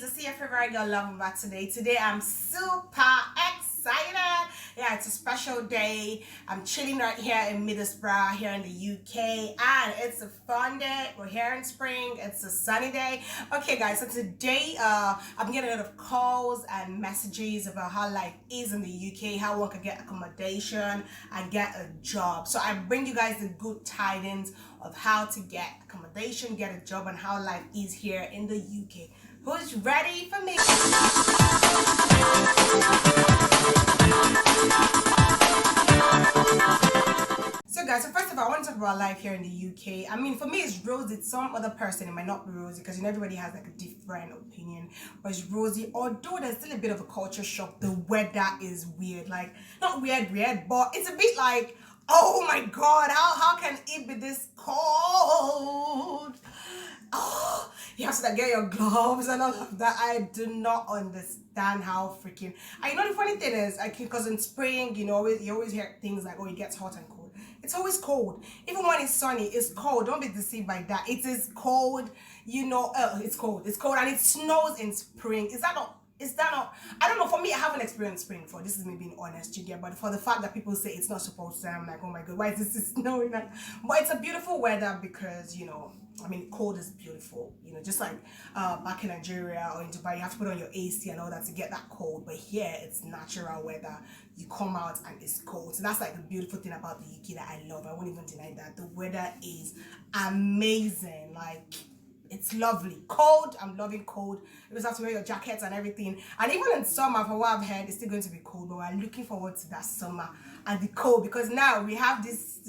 it's your favorite girl Love back today. Today I'm super excited. Yeah, it's a special day. I'm chilling right here in Middlesbrough here in the UK, and it's a fun day. We're here in spring. It's a sunny day. Okay guys, so today I'm getting a lot of calls and messages about how life is in the UK, how one can get accommodation and get a job. So I bring you guys the good tidings of how to get accommodation, get a job, and how life is here in the UK. Who's ready for me? So guys, so first of all, I want to talk about life here in the UK. I mean, for me, it's rosy. Some other person, it might not be rosy because everybody has like a different opinion. But it's rosy, although there's still a bit of a culture shock. The weather is weird. Like, not weird, but it's a bit like, oh my God, how can it be this cold? Oh, you have to like get your gloves and all of that. I do not understand how freaking. I know the funny thing is, because in spring, you always hear things like, oh, it gets hot and cold. It's always cold. Even when it's sunny, it's cold. Don't be deceived by that. It is cold. It's cold. It's cold, and it snows in spring. Is that not? I don't know. For me, I haven't experienced spring before. This is me being honest, you get. But for the fact that people say it's not supposed to, I'm like, oh my God, why is this snowing? But it's a beautiful weather because I mean, cold is beautiful. Just like back in Nigeria or in Dubai, you have to put on your AC and all that to get that cold. But here, it's natural weather. You come out and it's cold. So that's like the beautiful thing about the UK that I love. I won't even deny that. The weather is amazing. Like, it's lovely. Cold, I'm loving cold. You just have to wear your jackets and everything. And even in summer, from what I've heard, it's still going to be cold. But we're looking forward to that summer and the cold, because now we have this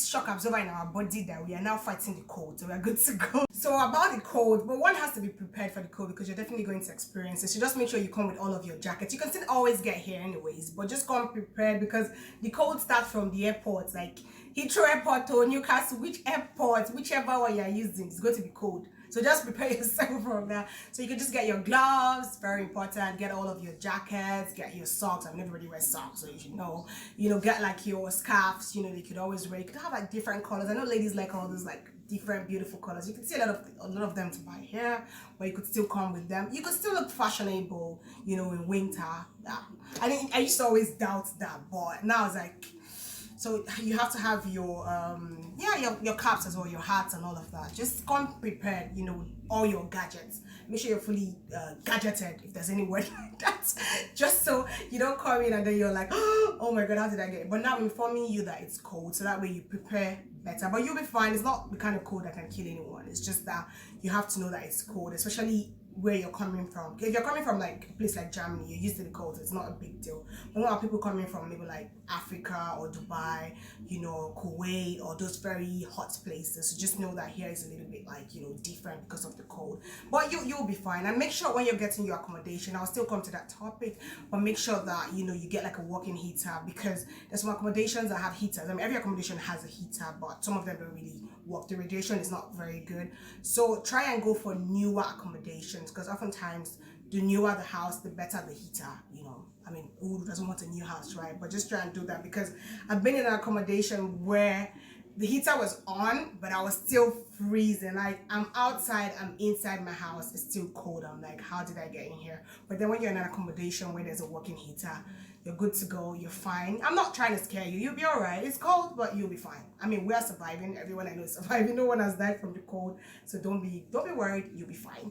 shock absorber in our body that we are now fighting the cold. So we're good to go. So about the cold, but one has to be prepared for the cold because you're definitely going to experience it. So just make sure you come with all of your jackets. You can still always get here anyways, but just come prepared because the cold starts from the airports, like Heathrow Airport or Newcastle, whichever one you're using, it's going to be cold. So just prepare yourself from that. So you can just get your gloves, very important, get all of your jackets, get your socks. I mean, everybody wears socks, so you should know. Get like your scarves, they could always wear. You could have like different colors. I know ladies like all those like different beautiful colors. You can see a lot of them to buy here, but you could still come with them. You could still look fashionable, in winter. Yeah. I used to always doubt that, but now it's like, so you have to have your caps as well, your hats and all of that. Just come prepared, with all your gadgets. Make sure you're fully gadgeted, if there's any word like that. Just so you don't come in and then you're like, oh my God, how did I get it? But now I'm informing you that it's cold, so that way you prepare better. But you'll be fine. It's not the kind of cold that can kill anyone. It's just that you have to know that it's cold, especially where you're coming from. If you're coming from like a place like Germany, you're used to the cold, so it's not a big deal. But a lot of people coming from maybe like Africa or Dubai, Kuwait, or those very hot places, so just know that here is a little bit like different because of the cold. But you'll be fine. And make sure when you're getting your accommodation, I'll still come to that topic, but make sure that you get like a walk-in heater, because there's some accommodations that have heaters. I mean, every accommodation has a heater, but some of them don't really work. The radiation is not very good, so try and go for newer accommodations, because oftentimes the newer the house, the better the heater. I mean, who doesn't want a new house, right? But just try and do that, because I've been in an accommodation where the heater was on, but I was still freezing. Like, I'm outside, I'm inside my house, it's still cold. I'm like, how did I get in here? But then when you're in an accommodation where there's a working heater, you're good to go, you're fine. I'm not trying to scare you. You'll be all right. It's cold, but you'll be fine. I mean, we are surviving. Everyone I know is surviving. No one has died from the cold. So don't be worried. You'll be fine.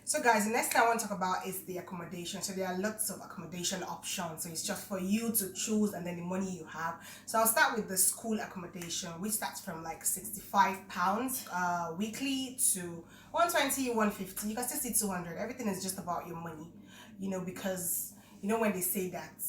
So guys, the next thing I want to talk about is the accommodation. So there are lots of accommodation options. So it's just for you to choose and then the money you have. So I'll start with the school accommodation, which starts from like £65 weekly to 120, 150. You can still see 200. Everything is just about your money, because when they say that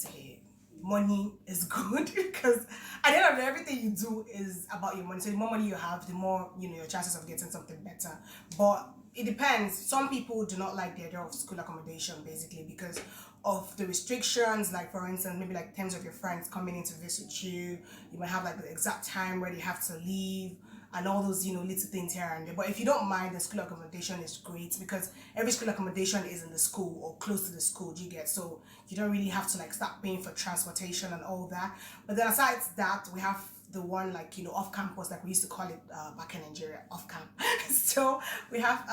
money is good, because at the end of the day, everything you do is about your money. So the more money you have, the more your chances of getting something better. But it depends. Some people do not like the idea of school accommodation, basically because of the restrictions. Like, for instance, maybe like terms of your friends coming in to visit you, you might have like the exact time where they have to leave and all those little things here and there. But if you don't mind, the school accommodation is great, because every school accommodation is in the school or close to the school, you get, so you don't really have to like start paying for transportation and all that. But then aside that, we have the one like, off campus, like we used to call it back in Nigeria, off camp. So we have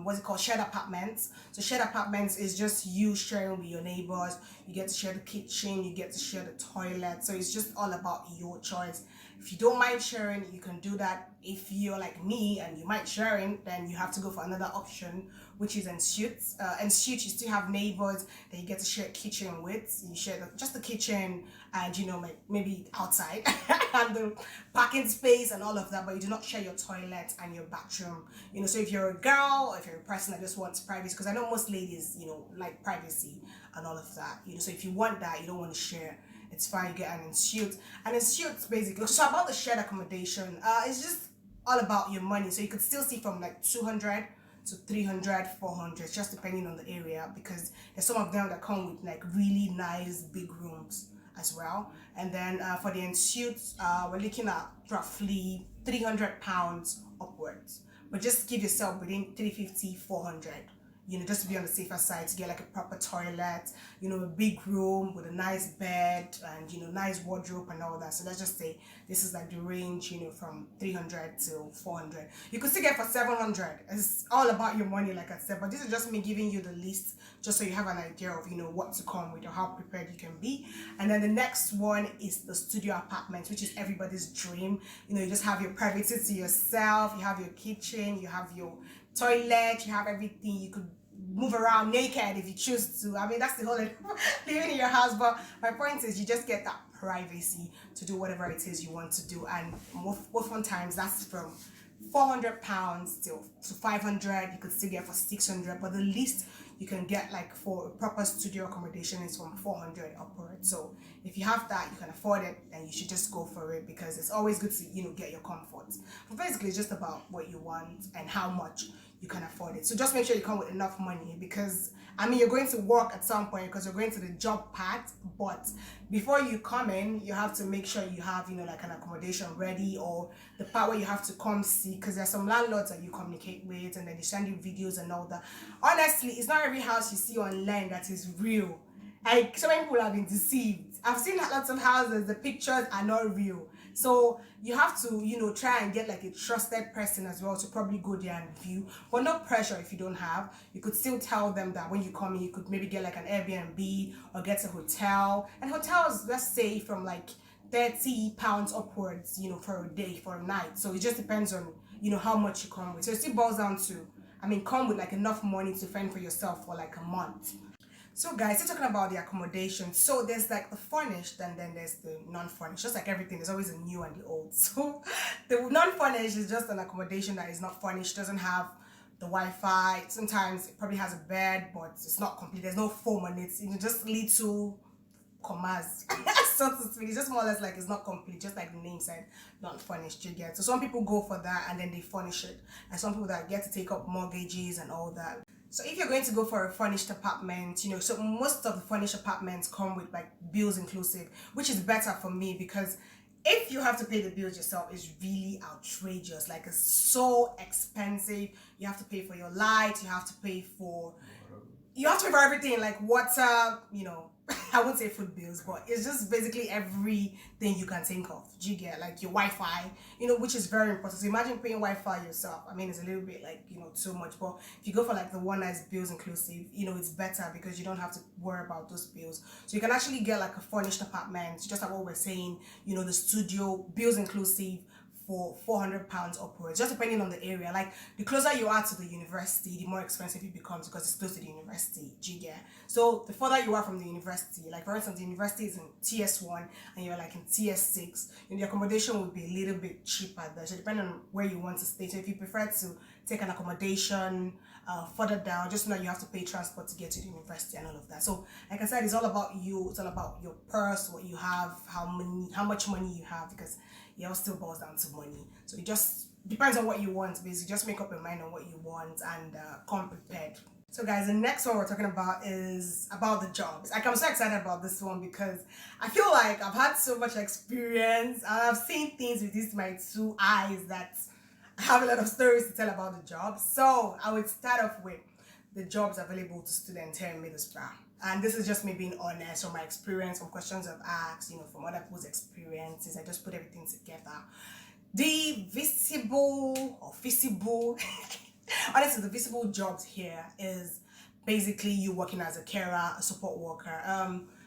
what's it called, shared apartments. So shared apartments is just you sharing with your neighbors. You get to share the kitchen, you get to share the toilet. So it's just all about your choice. If you don't mind sharing, you can do that. If you're like me and you mind sharing, then you have to go for another option, which is en suite. En suite, you still have neighbors that you get to share a kitchen with. You share just the kitchen and, like maybe outside and the parking space and all of that, but you do not share your toilet and your bathroom. So if you're a girl or if you're a person that just wants privacy, because I know most ladies, like privacy and all of that. So if you want that, you don't want to share, it's fine, you get an en suite. And en suite basically, so about the shared accommodation, it's just all about your money. So you could still see from like 200 to 300, 400, just depending on the area, because there's some of them that come with like really nice big rooms as well. And then for the en suite, we're looking at roughly £300 upwards, but just give yourself within 350, 400. Just to be on the safer side, to get like a proper toilet, a big room with a nice bed and, nice wardrobe and all that. So let's just say this is like the range, from 300 to 400. You could still get for 700. It's all about your money, like I said, but this is just me giving you the list, just so you have an idea of, what to come with or how prepared you can be. And then the next one is the studio apartment, which is everybody's dream. You just have your privacy to yourself, you have your kitchen, you have your toilet, you have everything. You could move around naked if you choose to. I mean, that's the whole living in your house. But my point is, you just get that privacy to do whatever it is you want to do. And often times that's from £400 to 500. You could still get for 600, but the least you can get like for a proper studio accommodation is from 400 upward. So if you have that, you can afford it, then you should just go for it, because it's always good to get your comfort. But basically it's just about what you want and how much you can afford it. So just make sure you come with enough money, because you're going to work at some point, because you're going to the job part, but before you come in, you have to make sure you have like an accommodation ready, or the part where you have to come see, because there's some landlords that you communicate with and then they send you videos and all that. Honestly, it's not every house you see online that is real. Like, so many people have been deceived. I've seen lots of houses, the pictures are not real. So you have to, try and get like a trusted person as well to probably go there and view. But no pressure if you don't have. You could still tell them that when you come in, you could maybe get like an Airbnb or get a hotel. And hotels, let's say from like £30 upwards, for a day, for a night. So it just depends on, how much you come with. So it still boils down to, come with like enough money to fend for yourself for like a month. So guys, we're talking about the accommodation. So there's like the furnished and then there's the non-furnished. Just like everything, there's always a new and the old. So the non-furnished is just an accommodation that is not furnished, doesn't have the Wi-Fi. Sometimes it probably has a bed, but it's not complete. There's no foam on it. Just little commas, so to speak. It's just more or less like it's not complete, just like the name said, not furnished, you get. So some people go for that and then they furnish it. And some people that get to take up mortgages and all that. So if you're going to go for a furnished apartment, so most of the furnished apartments come with like bills inclusive, which is better for me, because if you have to pay the bills yourself, it's really outrageous. Like, it's so expensive. You have to pay for your light, you have to pay for everything, like water, I won't say food bills, but it's just basically everything you can think of. Do you get, like, your Wi-Fi, which is very important. So imagine paying Wi-Fi yourself. It's a little bit like, too much. But if you go for like the one that's bills inclusive, it's better, because you don't have to worry about those bills. So you can actually get like a furnished apartment, just like what we're saying, the studio, bills inclusive, for £400 upwards, just depending on the area. Like, the closer you are to the university, the more expensive it becomes, because it's close to the university. Do you get? So the further you are from the university, like for instance, the university is in TS1 and you're like in TS6, the accommodation would be a little bit cheaper there. So depending on where you want to stay. So if you prefer to take an accommodation further down, just know you have to pay transport to get to the university and all of that. So like I said, it's all about you. It's all about your purse, what you have, how much money you have, because it all still boils down to money. So it just depends on what you want, basically. Just make up your mind on what you want and come prepared. So guys, the next one we're talking about is about the jobs. Like, I'm so excited about this one because I feel like I've had so much experience and I've seen things with these my two eyes that I have a lot of stories to tell about the jobs. So I would start off with the jobs available to students here in Middlesbrough. And this is just me being honest from my experience, from questions I've asked, from other people's experiences. I just put everything together. The visible or visible, honestly, the visible jobs here is basically you working as a carer, a support worker.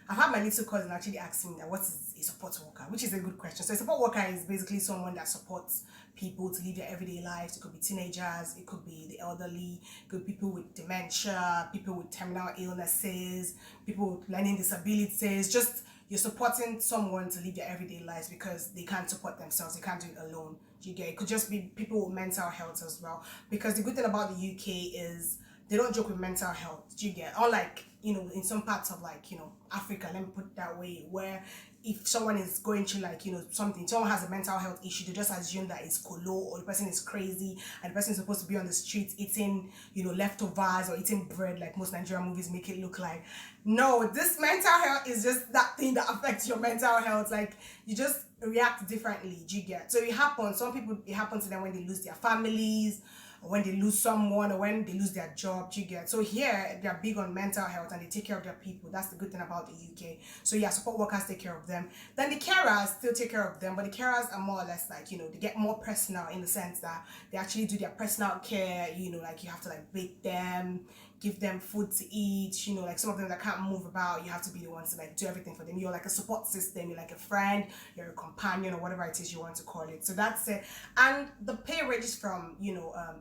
I've had my little cousin actually asking me that what is a support worker, which is a good question. So a support worker is basically someone that supports people to live their everyday lives. It could be teenagers, it could be the elderly, it could be people with dementia, people with terminal illnesses, people with learning disabilities. Just you're supporting someone to live their everyday lives because they can't support themselves, they can't do it alone. Do you get it? It could just be people with mental health as well. Because the good thing about the UK is they don't joke with mental health. Do you get? Unlike, in some parts of like, Africa, let me put it that way, where if someone is going through like, something, someone has a mental health issue, they just assume that it's colo or the person is crazy and the person is supposed to be on the streets eating, leftovers or eating bread like most Nigerian movies make it look like. No, this mental health is just that thing that affects your mental health. Like you just react differently. Do you get? So it happens. Some people, it happens to them when they lose their families, or when they lose someone, or when they lose their job. Do you get? So here they're big on mental health and they take care of their people. That's the good thing about the UK. So yeah, support workers take care of them. Then the carers still take care of them, but the carers are more or less like, they get more personal in the sense that they actually do their personal care. Like you have to like bathe them, give them food to eat, like some of them that can't move about, you have to be the ones to like do everything for them. You're like a support system, you're like a friend, you're a companion, or whatever it is you want to call it. So that's it. And the pay ranges from,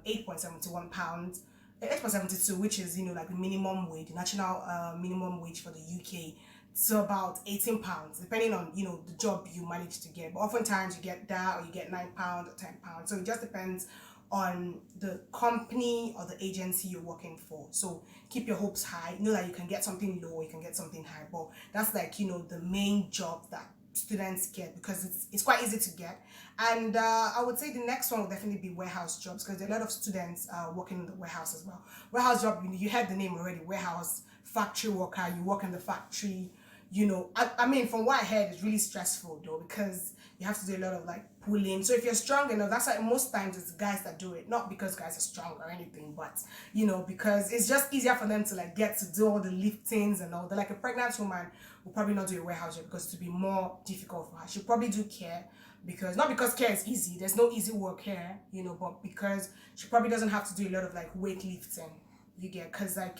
8.71 pounds, 8.72, which is, like the minimum wage, the national minimum wage for the UK, to about 18 pounds, depending on, the job you manage to get. But oftentimes you get that, or you get 9 pounds or 10 pounds. So it just depends on the company or the agency you're working for. So keep your hopes high. Know that you can get something low, you can get something high. But that's like, the main job that students get, because it's quite easy to get. And I would say the next one will definitely be warehouse jobs, because there are a lot of students working in the warehouse as well. Warehouse job, you heard the name already, warehouse, factory worker, you work in the factory. I mean, from what I heard, it's really stressful though, because you have to do a lot of like pulling. So if you're strong enough, that's why most times it's guys that do it, not because guys are strong or anything, but because it's just easier for them to like get to do all the liftings and all that. Like a pregnant woman will probably not do a warehouse job because it will be more difficult for her. She'll probably do care, because not because care is easy, there's no easy work here, but because she probably doesn't have to do a lot of like weightlifting. You get? Because like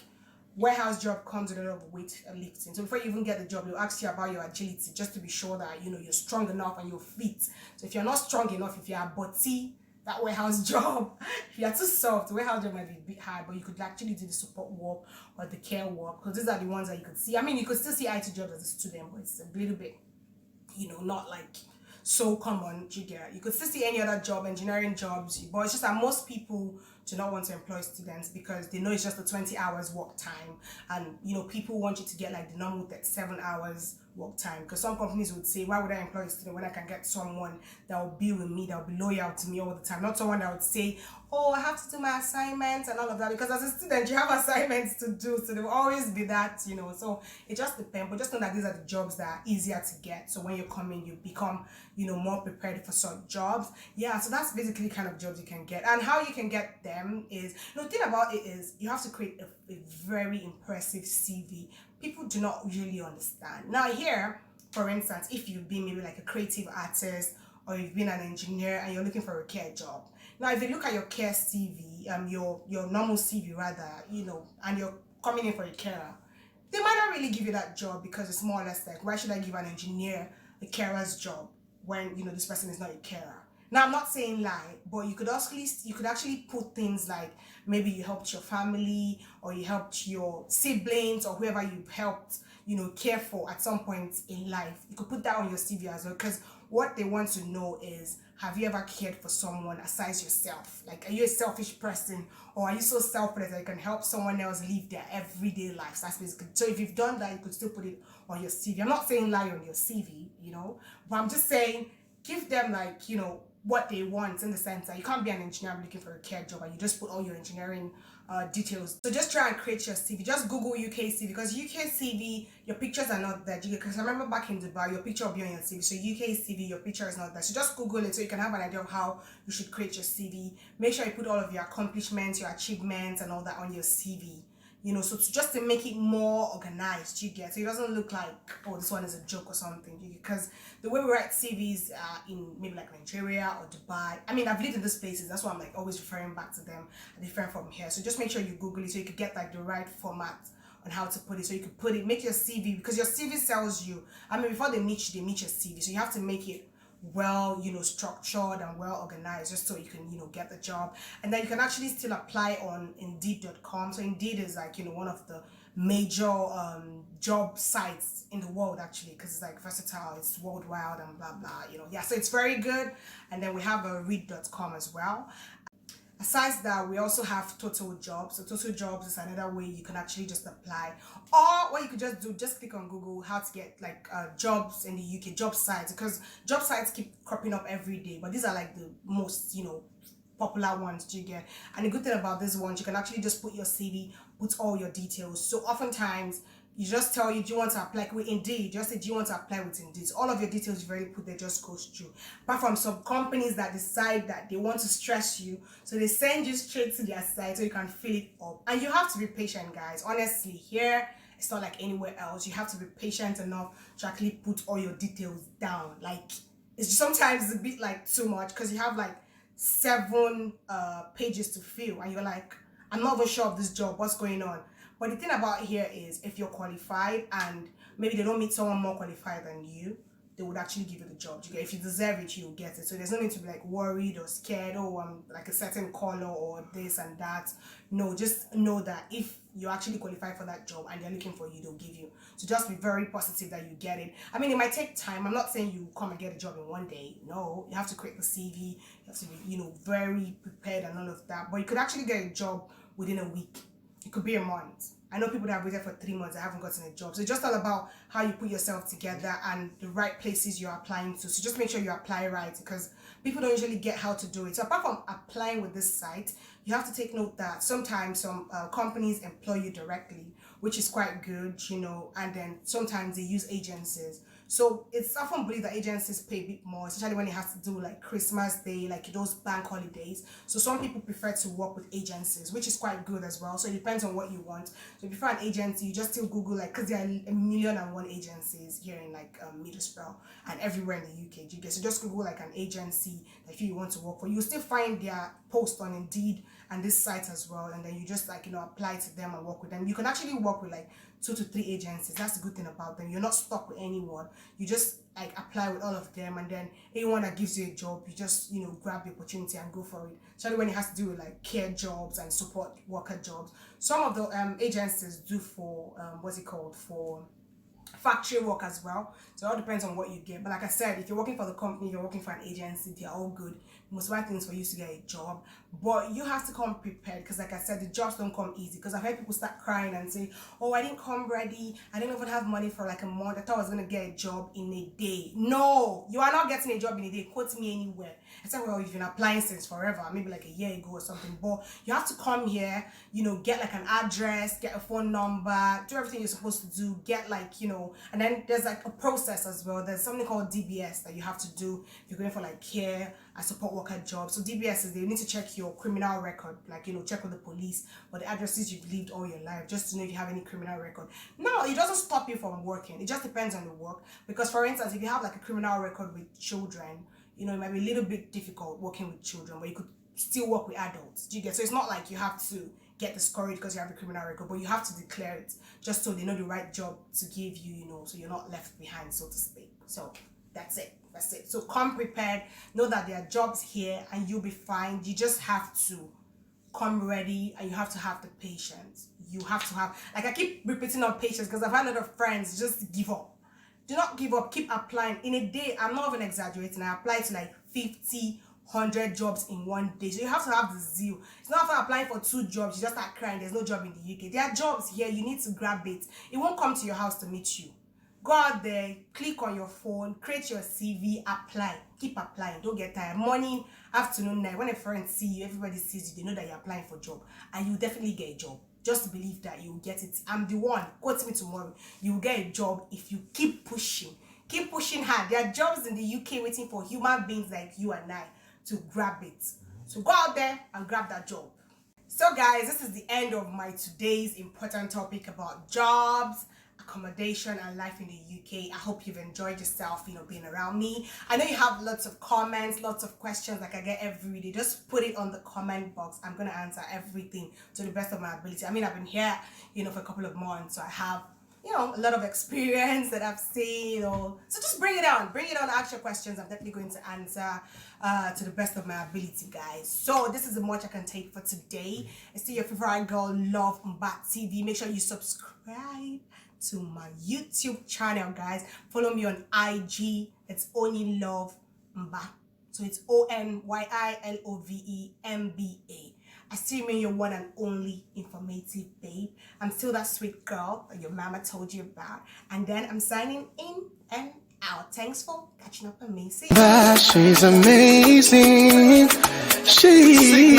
warehouse job comes with a lot of weight lifting. So before you even get the job, they'll ask you about your agility, just to be sure that you're strong enough and you're fit. So if you're not strong enough, if you're a butty, that warehouse job, if you're too soft, the warehouse job might be a bit hard, but you could actually do the support work or the care work, because these are the ones that you could see. I mean, you could still see IT jobs as a student, but it's a little bit, not like so common. You could still see any other job, engineering jobs, but it's just that most people do not want to employ students because they know it's just a 20 hours work time, and people want you to get like the normal 37 hours work time, because some companies would say, why would I employ a student when I can get someone that will be with me, that will be loyal to me all the time, not someone that would say, oh, I have to do my assignments and all of that, because as a student you have assignments to do, so there will always be that, so it just depends. But just know that these are the jobs that are easier to get, so when you come in you become more prepared for such jobs. Yeah, so that's basically the kind of jobs you can get. And how you can get them is, the thing about it is you have to create a very impressive CV. People do not really understand. Now here, for instance, if you've been maybe like a creative artist, or you've been an engineer and you're looking for a care job. Now if you look at your care CV, your normal CV rather, and you're coming in for a carer, they might not really give you that job, because it's more or less like, why should I give an engineer a carer's job when this person is not a carer? Now I'm not saying lie, but you could actually put things like, maybe you helped your family, or you helped your siblings, or whoever you helped care for at some point in life. You could put that on your CV as well, because what they want to know is, have you ever cared for someone aside yourself? Like, are you a selfish person, or are you so selfless that you can help someone else live their everyday lives? That's basically. So if you've done that, you could still put it on your CV. I'm not saying lie on your CV, but I'm just saying give them like, what they want, in the sense that you can't be an engineer looking for a care job and you just put all your engineering details. So just try and create your CV. Just Google UK CV, because UK CV, your pictures are not there. Because I remember back in Dubai, your picture will be on your CV. So UK CV, your picture is not there. So just Google it so you can have an idea of how you should create your CV. Make sure you put all of your accomplishments, your achievements and all that on your CV. so just to make it more organized, you get, so it doesn't look like, oh, this one is a joke or something, because the way we write CVs in maybe like Nigeria or Dubai, I mean, I've lived in these places, that's why I'm like always referring back to them, different from here. So just make sure you Google it so you could get like the right format on how to put it, so you could put it, make your CV, because your CV sells you. I mean, before they meet you, they meet your CV, so you have to make it well, structured and well organized, just so you can, get the job. And then you can actually still apply on indeed.com. So Indeed is like, one of the major job sites in the world, actually, because it's like versatile, it's worldwide and blah blah, yeah, so it's very good. And then we have a read.com as well. Aside that, we also have Total Jobs. So Total Jobs is another way you can actually just apply. Or what you could just do, just click on Google how to get like jobs in the UK, job sites, because job sites keep cropping up every day. But these are like the most, popular ones, do you get? And the good thing about this one, you can actually just put your CV, put all your details. So oftentimes you just tell you, do you want to apply with Indeed? Just say, do you want to apply with Indeed? So all of your details you've already put there just goes through. Apart from some companies that decide that they want to stress you, so they send you straight to their site so you can fill it up. And you have to be patient, guys. Honestly, here it's not like anywhere else. You have to be patient enough to actually put all your details down. Like, it's sometimes a bit like too much, because you have like 7 pages to fill, and you're like, I'm not even sure of this job, what's going on? But the thing about here is, if you're qualified and maybe they don't meet someone more qualified than you, they would actually give you the job. If you deserve it, you'll get it. So there's no need to be like worried or scared, oh, I'm like a certain color or this and that. No, just know that if you actually qualify for that job and they're looking for you, they'll give you. So just be very positive that you get it. I mean, it might take time. I'm not saying you come and get a job in one day. No, you have to create the CV. You have to be, very prepared and all of that. But you could actually get a job within a week. It could be a month. I know people that have waited for 3 months that haven't gotten a job. So it's just all about how you put yourself together and the right places you're applying to. So just make sure you apply right, because people don't usually get how to do it. So apart from applying with this site, you have to take note that sometimes some companies employ you directly, which is quite good, and then sometimes they use agencies. So it's often believed that agencies pay a bit more, especially when it has to do like Christmas Day, like those bank holidays. So some people prefer to work with agencies, which is quite good as well. So it depends on what you want. So if you prefer an agency, you just still Google, like, because there are 1,000,001 agencies here in like Middlesbrough and everywhere in the UK. You get, so just Google like an agency that you want to work for. You'll still find their post on Indeed and this site as well, and then you just like apply to them and work with them. You can actually work with like 2 to 3 agencies. That's the good thing about them. You're not stuck with anyone. You just like apply with all of them, and then anyone that gives you a job, you just grab the opportunity and go for it. Especially when it has to do with like care jobs and support worker jobs. Some of the agencies do for for factory work as well. So it all depends on what you get. But like I said, if you're working for the company, if you're working for an agency, they're all good. Most right things for you to get a job, but you have to come prepared, because like I said, the jobs don't come easy. Because I've heard people start crying and say, oh, I didn't come ready, I didn't even have money for like a month, I thought I was gonna get a job in a day. No, you are not getting a job in a day. Quote me anywhere. I said, well, you've been applying since forever, maybe like a year ago or something. But you have to come here, get like an address, get a phone number, do everything you're supposed to do, get like and then there's like a process as well. There's something called DBS that you have to do if you're going for like care and support worker jobs. So DBS is, they need to check your criminal record, like check with the police or the addresses you've lived all your life, just to know if you have any criminal record. No, it doesn't stop you from working. It just depends on the work. Because for instance, if you have like a criminal record with children, it might be a little bit difficult working with children, but you could still work with adults. Do you get? So it's not like you have to get discouraged because you have a criminal record, but you have to declare it just so they know the right job to give you, so you're not left behind, so to speak. So that's it. So come prepared. Know that there are jobs here and you'll be fine. You just have to come ready, and you have to have the patience. You have to have, like I keep repeating on patience, because I've had a lot of friends just give up. Do not give up. Keep applying. In a day, I'm not even exaggerating, I applied to like 50, 100 jobs in one day. So you have to have the zeal. It's not after applying for 2 jobs you just start crying there's no job in the UK. There are jobs here. You need to grab it. It won't come to your house to meet you. Go out there, click on your phone, create your CV, apply. Keep applying. Don't get tired. Morning, afternoon, night. When a friend see you, everybody sees you, they know that you're applying for a job, and you definitely get a job. Just believe that you'll get it. I'm the one. Quote me tomorrow. You'll get a job if you keep pushing. Keep pushing hard. There are jobs in the UK waiting for human beings like you and I to grab it. So go out there and grab that job. So guys, this is the end of my today's important topic about jobs, accommodation, and life in the UK. I hope you've enjoyed yourself, being around me. I know you have lots of comments, lots of questions like I get every day. Just put it on the comment box. I'm gonna answer everything to the best of my ability. I mean, I've been here, for a couple of months, so I have a lot of experience that I've seen, so just bring it on, ask your questions. I'm definitely going to answer to the best of my ability, guys. So this is the much I can take for today. It's still your favorite girl, Love Mbat TV. Make sure you subscribe to my YouTube channel, guys. Follow me on IG. It's only Love Mba. So it's ONYILOVEMBA. I still remain your one and only informative babe. I'm still that sweet girl that your mama told you about. And then I'm signing in and out. Thanks for catching up with me. See you. She's amazing. She